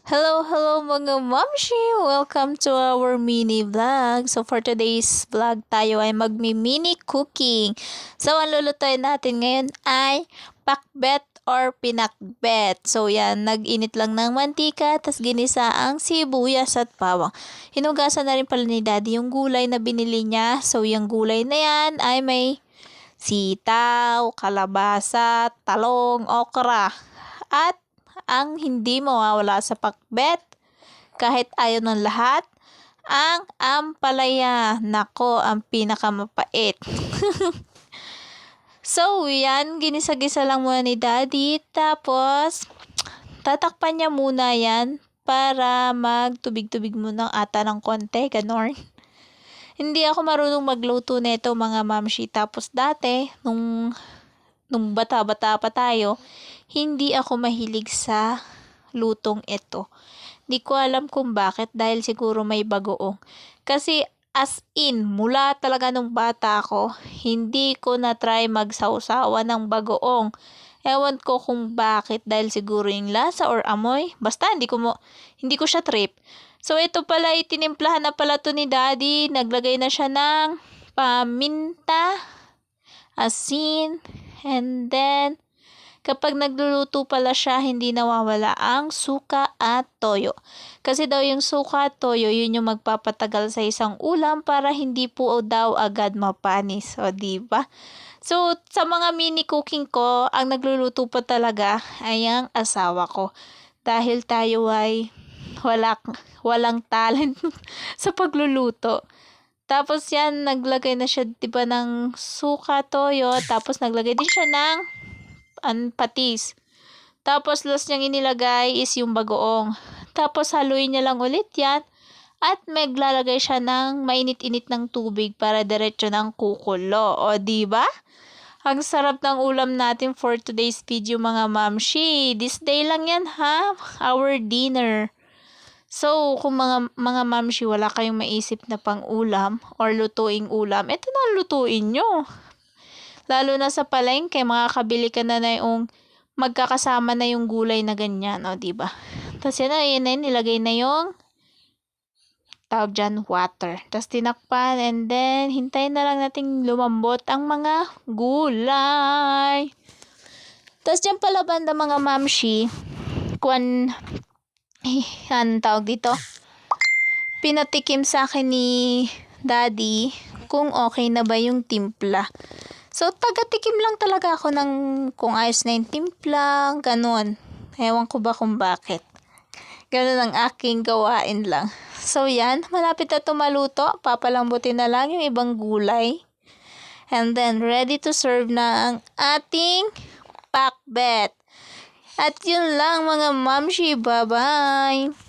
Hello mga mamshi! Welcome to our mini vlog. So for today's vlog tayo ay magmi-mini cooking. So ang lulutuin natin ngayon ay pakbet or pinakbet. So yan, nag-init lang ng mantika, tas ginisa ang sibuyas at bawang. Hinugasan na rin pala ni daddy yung gulay na binili niya. So yung gulay na yan ay may sitaw, kalabasa, talong, okra, at ang hindi mawawala sa pakbet, kahit ayaw ng lahat, ang ampalaya. Nako, ang pinakamapait. So, yan, ginisa-gisa lang muna ni daddy. Tapos, tatakpan niya muna yan para magtubig-tubig muna ata ng konti, ganon. Hindi ako marunong magluto nito mga mamshi. Tapos dati, nung bata-bata pa tayo, hindi ako mahilig sa lutong ito. Di ko alam kung bakit, dahil siguro may bagoong. Kasi as in, mula talaga nung bata ako, hindi ko na-try magsawsawa ng bagoong. Ewan ko kung bakit, dahil siguro yung lasa or amoy. Basta hindi ko siya trip. So ito pala, itinimplahan na pala to ni daddy. Naglagay na siya ng paminta, asin, and then kapag nagluluto pala siya, hindi nawawala ang suka at toyo. Kasi daw yung suka at toyo, yun yung magpapatagal sa isang ulam para hindi po daw agad mapanis. O, diba? So, sa mga mini cooking ko, ang nagluluto pa talaga ay ang asawa ko. Dahil tayo ay walang talent sa pagluluto. Tapos yan, naglagay na siya, diba, ng suka, toyo. Tapos naglagay din siya ng patis. Tapos last niyang inilagay is yung bagoong. Tapos haluin niya lang ulit yan. At maglalagay siya ng mainit-init ng tubig para diretso ng kukulo. O, diba? Ang sarap ng ulam natin for today's video mga mamshi. This day lang yan ha. Our dinner. So, kung mga mamshi, wala kayong maisip na pang-ulam or lutuing ulam, ito na lutuin nyo. Lalo na sa palengke, makakabili ka na yung magkakasama na yung gulay na ganyan, o diba? Tapos yan na, nilagay na yung tawag dyan, water. Tapos tinakpan, and then hintayin na lang nating lumambot ang mga gulay. Tapos dyan pala banda mga mamshi, tawag dito, pinatikim sa akin ni daddy kung okay na ba yung timpla. So, taga-tikim lang talaga ako ng kung ayos na yung timpla, ganun. Ewan ko ba kung bakit. Ganun ang aking gawain lang. So, yan, malapit na maluto. Papalambutin na lang yung ibang gulay. And then, ready to serve na ang ating pakbet. At yun lang mga mamshi, bye-bye!